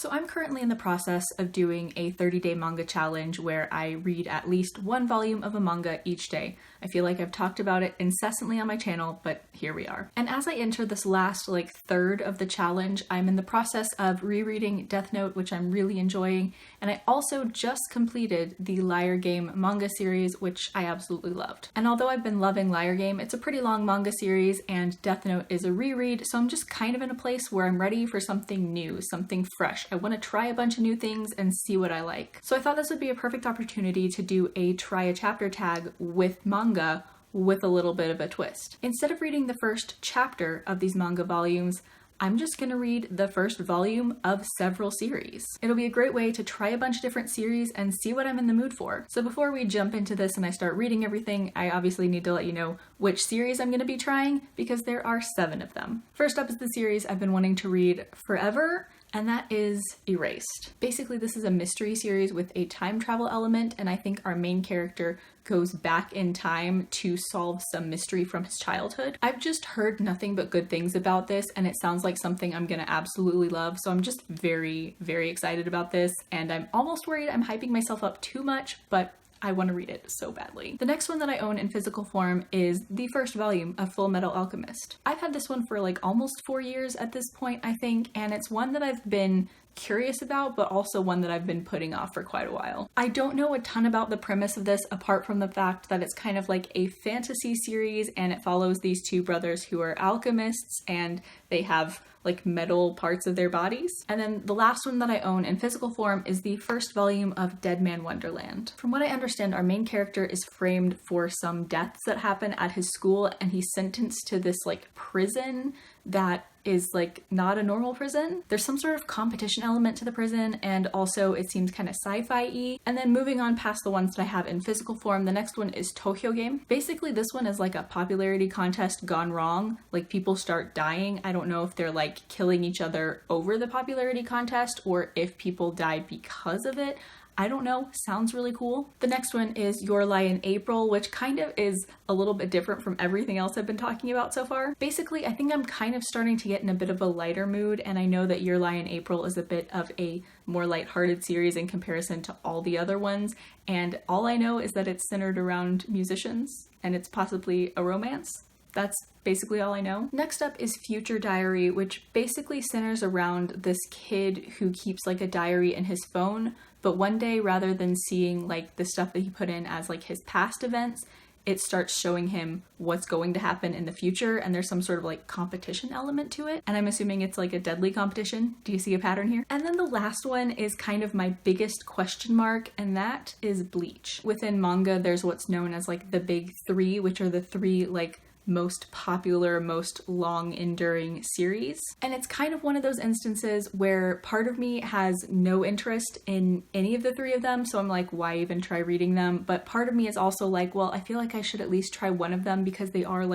So I'm currently in the process of doing a 30-day manga challenge where I read at least one volume of a manga each day. I feel like I've talked about it incessantly on my channel, but here we are. And as I enter this last third of the challenge, I'm in the process of rereading Death Note, which I'm really enjoying, and I also just completed the Liar Game manga series, which I absolutely loved. And although I've been loving Liar Game, it's a pretty long manga series and Death Note is a reread, so I'm just kind of in a place where I'm ready for something new, something fresh. I want to try a bunch of new things and see what I like. So I thought this would be a perfect opportunity to do a try a chapter tag with manga with a little bit of a twist. Instead of reading the first chapter of these manga volumes, I'm just gonna read the first volume of several series. It'll be a great way to try a bunch of different series and see what I'm in the mood for. So before we jump into this and I start reading everything, I obviously need to let you know which series I'm gonna be trying because there are 7 of them. First up is the series I've been wanting to read forever, and that is Erased. Basically, this is a mystery series with a time travel element, and I think our main character goes back in time to solve some mystery from his childhood. I've just heard nothing but good things about this, and it sounds like something I'm gonna absolutely love, so I'm just very, very excited about this, and I'm almost worried I'm hyping myself up too much, but I want to read it so badly. The next one that I own in physical form is the first volume of Full Metal Alchemist. I've had this one for almost 4 years at this point, I think, and it's one that I've been curious about, but also one that I've been putting off for quite a while. I don't know a ton about the premise of this apart from the fact that it's kind of like a fantasy series and it follows these 2 brothers who are alchemists and they have metal parts of their bodies. And then the last one that I own in physical form is the first volume of Dead Man Wonderland. From what I understand, our main character is framed for some deaths that happen at his school and he's sentenced to this prison that is not a normal prison. There's some sort of competition element to the prison, and also it seems kind of sci-fi-y. And then moving on past the ones that I have in physical form, the next one is Tokyo Game. Basically this one is a popularity contest gone wrong. People start dying. I don't know if they're killing each other over the popularity contest or if people died because of it. I don't know, sounds really cool. The next one is Your Lie in April, which kind of is a little bit different from everything else I've been talking about so far. Basically, I think I'm kind of starting to get in a bit of a lighter mood, and I know that Your Lie in April is a bit of a more lighthearted series in comparison to all the other ones, and all I know is that it's centered around musicians, and it's possibly a romance. That's basically all I know. Next up is Future Diary, which basically centers around this kid who keeps a diary in his phone, but one day rather than seeing the stuff that he put in as his past events, it starts showing him what's going to happen in the future, and there's some sort of competition element to it. And I'm assuming it's a deadly competition. Do you see a pattern here? And then the last one is kind of my biggest question mark, and that is Bleach. Within manga, there's what's known as the big 3, which are the 3 most popular, most long enduring series. And it's kind of one of those instances where part of me has no interest in any of the 3 of them, so I'm why even try reading them? But part of me is also well, I feel I should at least try one of them because they are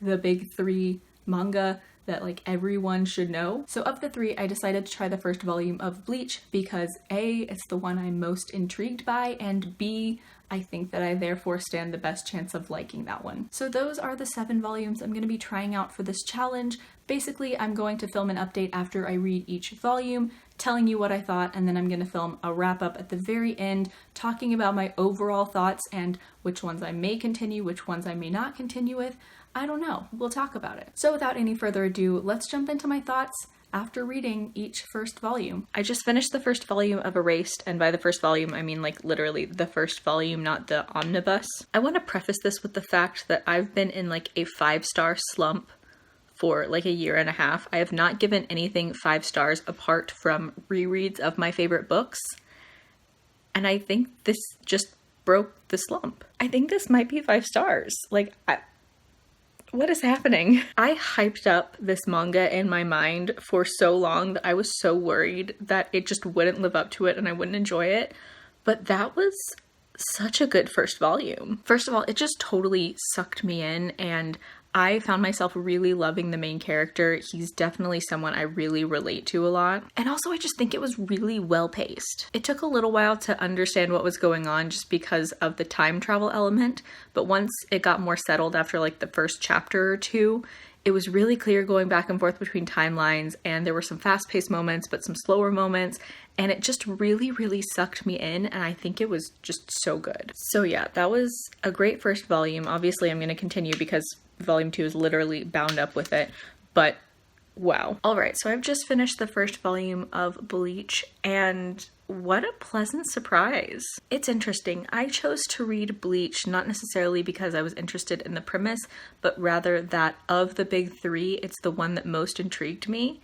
the big 3 manga that everyone should know. So of the 3, I decided to try the first volume of Bleach because A, it's the one I'm most intrigued by, and B, I think that I therefore stand the best chance of liking that one. So those are the 7 volumes I'm going to be trying out for this challenge. Basically, I'm going to film an update after I read each volume, telling you what I thought, and then I'm going to film a wrap-up at the very end, talking about my overall thoughts and which ones I may continue, which ones I may not continue with. I don't know. We'll talk about it. So without any further ado, let's jump into my thoughts after reading each first volume. I just finished the first volume of Erased, and by the first volume, I mean literally the first volume, not the omnibus. I want to preface this with the fact that I've been in a 5-star slump for a year and a half. I have not given anything 5 stars apart from rereads of my favorite books, and I think this just broke the slump. I think this might be 5 stars. What is happening? I hyped up this manga in my mind for so long that I was so worried that it just wouldn't live up to it and I wouldn't enjoy it. But that was such a good first volume. First of all, it just totally sucked me in, and I found myself really loving the main character. He's definitely someone I really relate to a lot. And also I just think it was really well paced. It took a little while to understand what was going on just because of the time travel element, but once it got more settled after the first chapter or 2, It was really clear going back and forth between timelines, and there were some fast-paced moments, but some slower moments, and it just really, really sucked me in, and I think it was just so good. So yeah, that was a great first volume. Obviously, I'm going to continue because volume 2 is literally bound up with it, but wow. Alright, so I've just finished the first volume of Bleach, and what a pleasant surprise. It's interesting. I chose to read Bleach not necessarily because I was interested in the premise, but rather that of the big three, it's the one that most intrigued me.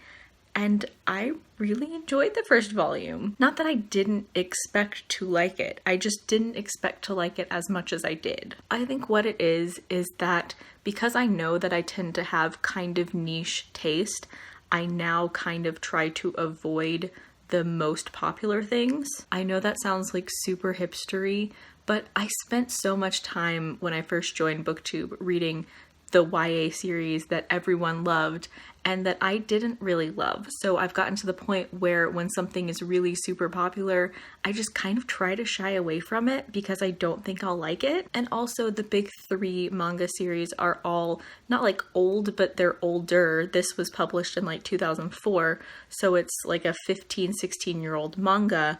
And I really enjoyed the first volume. Not that I didn't expect to like it, I just didn't expect to like it as much as I did. I think what it is that because I know that I tend to have kind of niche taste, I now kind of try to avoid the most popular things. I know that sounds like super hipstery, but I spent so much time when I first joined BookTube reading the YA series that everyone loved and that I didn't really love. So I've gotten to the point where when something is really super popular, I just kind of try to shy away from it because I don't think I'll like it. And also the big three manga series are all not like old, but they're older. This was published in like 2004, so it's like a 15, 16-year-old manga.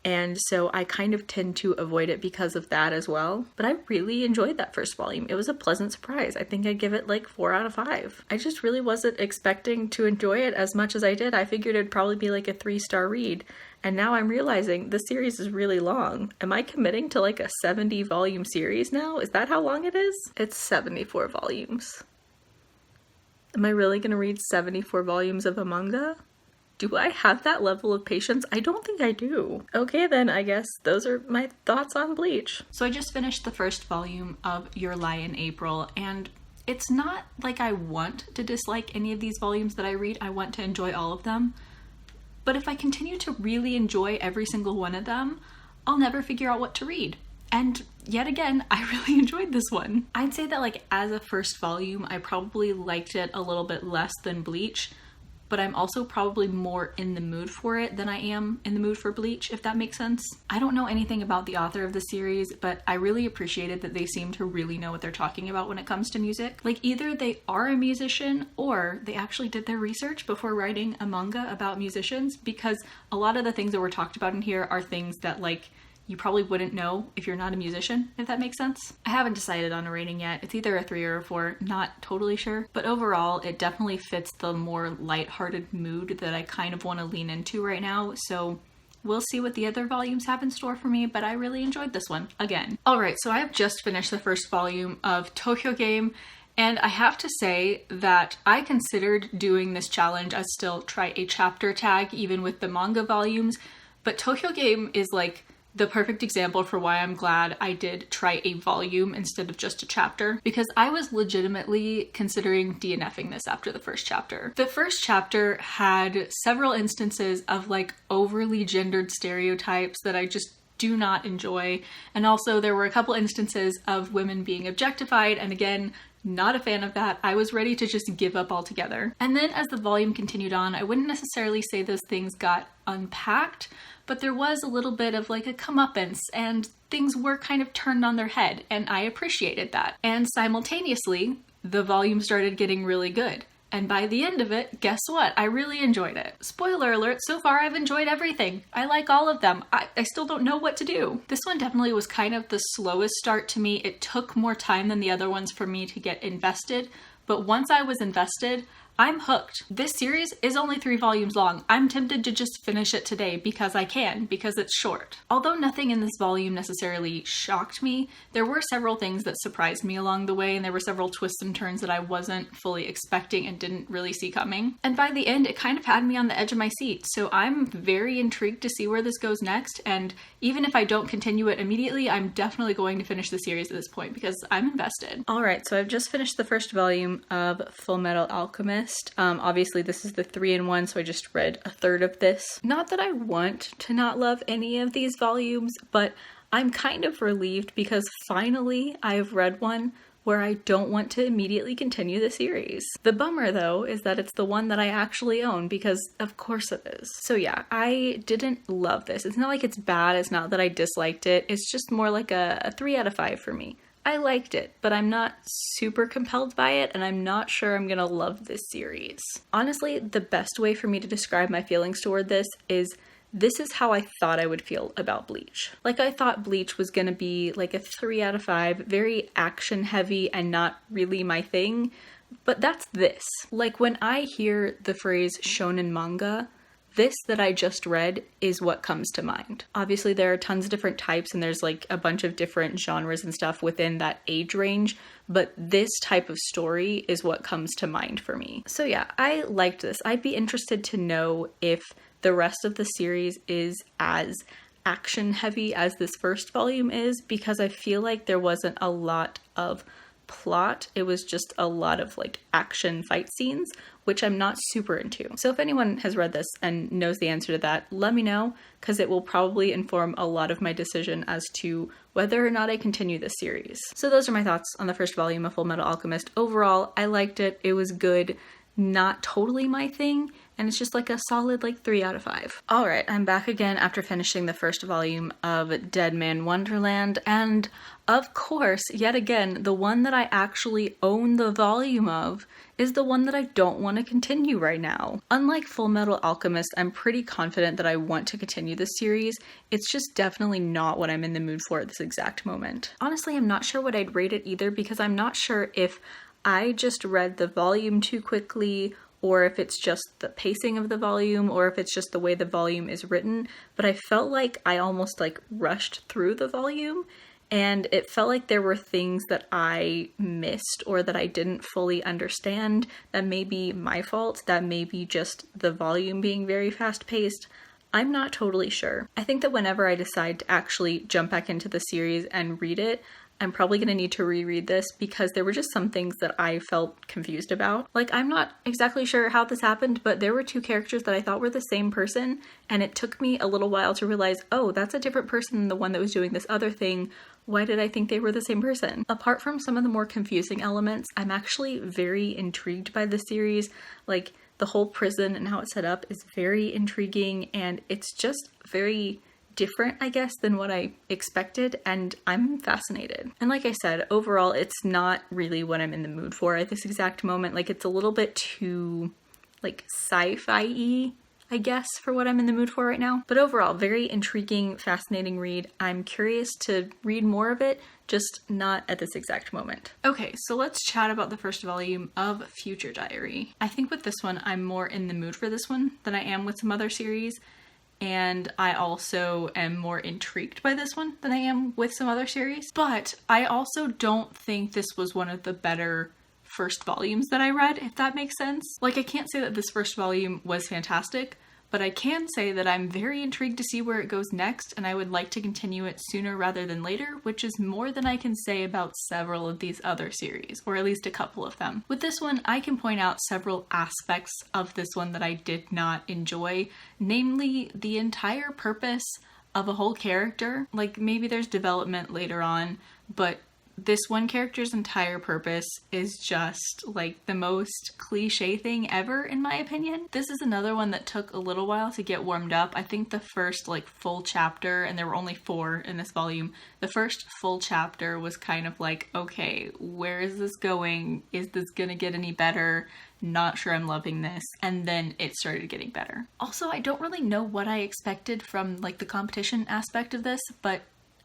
And so I kind of tend to avoid it because of that as well. But I really enjoyed that first volume. It was a pleasant surprise. I think I'd give it like 4 out of 5. I just really wasn't expecting to enjoy it as much as I did. I figured it'd probably be like a 3-star read. And now I'm realizing the series is really long. Am I committing to like a 70 volume series now? Is that how long it is? It's 74 volumes. Am I really gonna read 74 volumes of a manga? Do I have that level of patience? I don't think I do. Okay then, I guess those are my thoughts on Bleach. So I just finished the first volume of Your Lie in April, and it's not like I want to dislike any of these volumes that I read. I want to enjoy all of them. But if I continue to really enjoy every single one of them, I'll never figure out what to read. And yet again, I really enjoyed this one. I'd say that like as a first volume, I probably liked it a little bit less than Bleach, but I'm also probably more in the mood for it than I am in the mood for Bleach, if that makes sense. I don't know anything about the author of the series, but I really appreciated that they seem to really know what they're talking about when it comes to music. Like either they are a musician or they actually did their research before writing a manga about musicians, because a lot of the things that were talked about in here are things that like you probably wouldn't know if you're not a musician, if that makes sense. I haven't decided on a rating yet. It's either a 3 or a 4, not totally sure. But overall, it definitely fits the more lighthearted mood that I kind of want to lean into right now. So we'll see what the other volumes have in store for me, but I really enjoyed this one again. All right, so I have just finished the first volume of Tokyo Game, and I have to say that I considered doing this challenge as still try a chapter tag, even with the manga volumes, but Tokyo Game is like the perfect example for why I'm glad I did try a volume instead of just a chapter, because I was legitimately considering DNFing this after the first chapter. The first chapter had several instances of like overly gendered stereotypes that I just do not enjoy, and also there were a couple instances of women being objectified, and again, not a fan of that. I was ready to just give up altogether. And then as the volume continued on, I wouldn't necessarily say those things got unpacked, but there was a little bit of like a comeuppance and things were kind of turned on their head, and I appreciated that. And simultaneously, the volume started getting really good. And by the end of it, guess what? I really enjoyed it. Spoiler alert, so far I've enjoyed everything. I like all of them. I still don't know what to do. This one definitely was kind of the slowest start to me. It took more time than the other ones for me to get invested, but once I was invested, I'm hooked. This series is only 3 volumes long. I'm tempted to just finish it today because I can, because it's short. Although nothing in this volume necessarily shocked me, there were several things that surprised me along the way, and there were several twists and turns that I wasn't fully expecting and didn't really see coming. And by the end, it kind of had me on the edge of my seat, so I'm very intrigued to see where this goes next, and even if I don't continue it immediately, I'm definitely going to finish the series at this point because I'm invested. Alright, so I've just finished the first volume of Full Metal Alchemist. Obviously this is the 3-in-1, so I just read a third of this. Not that I want to not love any of these volumes, but I'm kind of relieved because finally I've read one where I don't want to immediately continue the series. The bummer though is that it's the one that I actually own, because of course it is. So yeah, I didn't love this. It's not like it's bad, it's not that I disliked it, it's just more like a 3 out of 5 for me. I liked it, but I'm not super compelled by it, and I'm not sure I'm gonna love this series. Honestly, the best way for me to describe my feelings toward this is how I thought I would feel about Bleach. Like, I thought Bleach was gonna be like a 3 out of 5, very action heavy and not really my thing, but that's this. Like, when I hear the phrase shonen manga, this that I just read is what comes to mind. Obviously, there are tons of different types and there's like a bunch of different genres and stuff within that age range, but this type of story is what comes to mind for me. So yeah, I liked this. I'd be interested to know if the rest of the series is as action heavy as this first volume is, because I feel like there wasn't a lot of plot. It was just a lot of like action fight scenes, which I'm not super into. So if anyone has read this and knows the answer to that, let me know, because it will probably inform a lot of my decision as to whether or not I continue this series. So those are my thoughts on the first volume of Full Metal Alchemist. Overall, I liked it. It was good. Not totally my thing, and it's just like a solid like 3 out of 5. Alright, I'm back again after finishing the first volume of Dead Man Wonderland, and of course, yet again, the one that I actually own the volume of is the one that I don't want to continue right now. Unlike Full Metal Alchemist, I'm pretty confident that I want to continue this series. It's just definitely not what I'm in the mood for at this exact moment. Honestly, I'm not sure what I'd rate it either, because I'm not sure if I just read the volume too quickly, or if it's just the pacing of the volume, or if it's just the way the volume is written, but I felt like I almost like rushed through the volume, and it felt like there were things that I missed or that I didn't fully understand. That may be my fault, that may be just the volume being very fast-paced. I'm not totally sure. I think that whenever I decide to actually jump back into the series and read it, I'm probably going to need to reread this, because there were just some things that I felt confused about. Like, I'm not exactly sure how this happened, but there were 2 characters that I thought were the same person, and it took me a little while to realize, oh, that's a different person than the one that was doing this other thing. Why did I think they were the same person? Apart from some of the more confusing elements, I'm actually very intrigued by the series. Like, the whole prison and how it's set up is very intriguing, and it's just very different, I guess, than what I expected, and I'm fascinated. And like I said, overall, it's not really what I'm in the mood for at this exact moment. Like, it's a little bit too, like, sci-fi-y, I guess, for what I'm in the mood for right now. But overall, very intriguing, fascinating read. I'm curious to read more of it, just not at this exact moment. Okay, so let's chat about the first volume of Future Diary. I think with this one, I'm more in the mood for this one than I am with some other series. And I also am more intrigued by this one than I am with some other series. But I also don't think this was one of the better first volumes that I read, if that makes sense. Like, I can't say that this first volume was fantastic, but I can say that I'm very intrigued to see where it goes next, and I would like to continue it sooner rather than later, which is more than I can say about several of these other series, or at least a couple of them. With this one, I can point out several aspects of this one that I did not enjoy, namely the entire purpose of a whole character. Like, maybe there's development later on, but this one character's entire purpose is just like the most cliche thing ever, in my opinion. This is another one that took a little while to get warmed up. I think the first like full chapter, and there were only 4 in this volume, the first full chapter was kind of like, okay, where is this going? Is this gonna get any better? Not sure I'm loving this. And then it started getting better. Also, I don't really know what I expected from like the competition aspect of this, but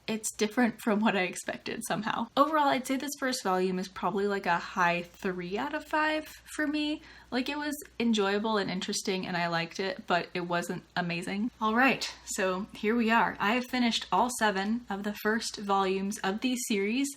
it's different from what I expected somehow. Overall, I'd say this first volume is probably like a high 3 out of 5 for me. Like, it was enjoyable and interesting and I liked it, but it wasn't amazing. All right, so here we are. I have finished all 7 of the first volumes of these series,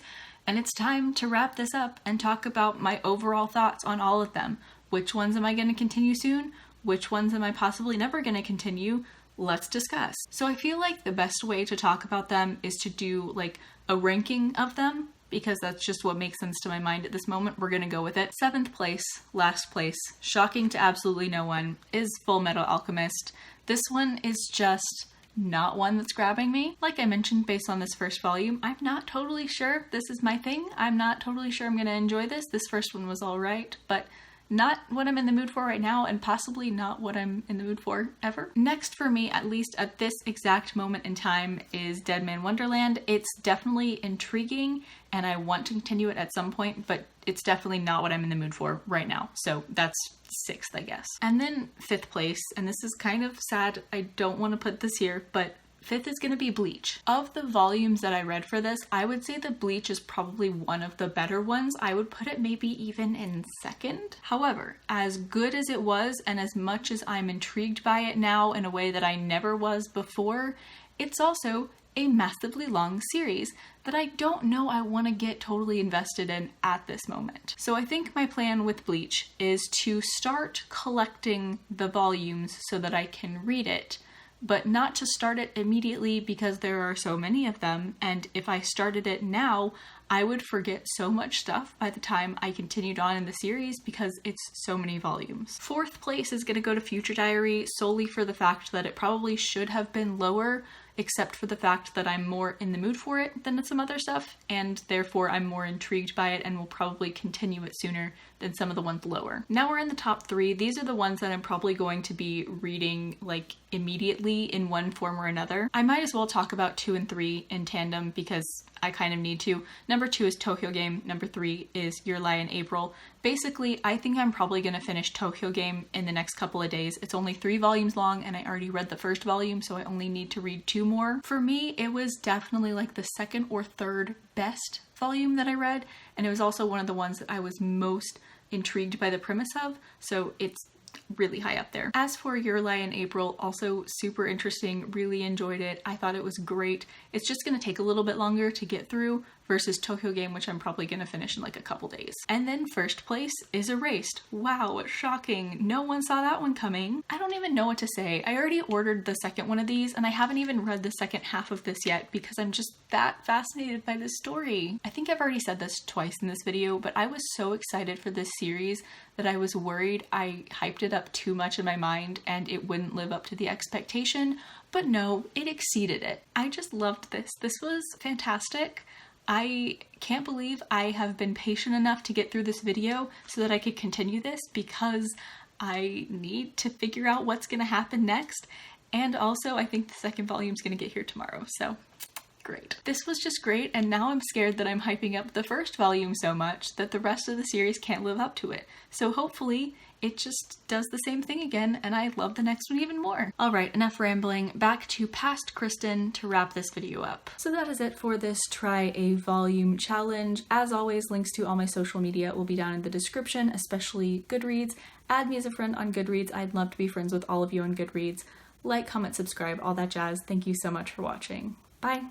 and it's time to wrap this up and talk about my overall thoughts on all of them. Which ones am I going to continue soon? Which ones am I possibly never going to continue? Let's discuss. So I feel like the best way to talk about them is to do like a ranking of them, because that's just what makes sense to my mind at this moment. We're gonna go with it. 7th place, last place, shocking to absolutely no one, is Full Metal Alchemist. This one is just not one that's grabbing me. Like I mentioned, based on this first volume, I'm not totally sure this is my thing. I'm not totally sure I'm gonna enjoy this. This first one was all right, but not what I'm in the mood for right now, and possibly not what I'm in the mood for ever. Next for me, at least at this exact moment in time, is Dead Man Wonderland. It's definitely intriguing and I want to continue it at some point, but it's definitely not what I'm in the mood for right now. So that's 6th, I guess. And then 5th place, and this is kind of sad, I don't want to put this here, but 5th is going to be Bleach. Of the volumes that I read for this, I would say that Bleach is probably one of the better ones. I would put it maybe even in 2nd. However, as good as it was and as much as I'm intrigued by it now in a way that I never was before, it's also a massively long series that I don't know I want to get totally invested in at this moment. So I think my plan with Bleach is to start collecting the volumes so that I can read it, but not to start it immediately because there are so many of them, and if I started it now, I would forget so much stuff by the time I continued on in the series because it's so many volumes. 4th place is going to go to Future Diary solely for the fact that it probably should have been lower, except for the fact that I'm more in the mood for it than some other stuff, and therefore I'm more intrigued by it and will probably continue it sooner than some of the ones lower. Now we're in the top 3. These are the ones that I'm probably going to be reading like immediately in one form or another. I might as well talk about 2 and 3 in tandem because I kind of need to. Number 2 is Tokyo Game. Number 3 is Your Lie in April. Basically, I think I'm probably going to finish Tokyo Game in the next couple of days. It's only 3 volumes long and I already read the first volume, so I only need to read 2 more. For me, it was definitely like the 2nd or 3rd best volume that I read, and it was also one of the ones that I was most intrigued by the premise of, so it's really high up there. As for Your Lie in April, also super interesting, really enjoyed it. I thought it was great. It's just going to take a little bit longer to get through versus Tokyo Game, which I'm probably going to finish in like a couple days. And then 1st place is Erased. Wow, shocking. No one saw that one coming. I don't even know what to say. I already ordered the 2nd one of these and I haven't even read the 2nd half of this yet because I'm just that fascinated by this story. I think I've already said this twice in this video, but I was so excited for this series that I was worried I hyped it up too much in my mind and it wouldn't live up to the expectation, but no, it exceeded it. I just loved this. This was fantastic. I can't believe I have been patient enough to get through this video so that I could continue this because I need to figure out what's going to happen next. And also I think the 2nd volume is going to get here tomorrow, so great. This was just great, and now I'm scared that I'm hyping up the 1st volume so much that the rest of the series can't live up to it. So hopefully it just does the same thing again and I love the next one even more. Alright, enough rambling. Back to past Kristen to wrap this video up. So that is it for this try a volume challenge. As always, links to all my social media will be down in the description, especially Goodreads. Add me as a friend on Goodreads. I'd love to be friends with all of you on Goodreads. Like, comment, subscribe, all that jazz. Thank you so much for watching. Bye!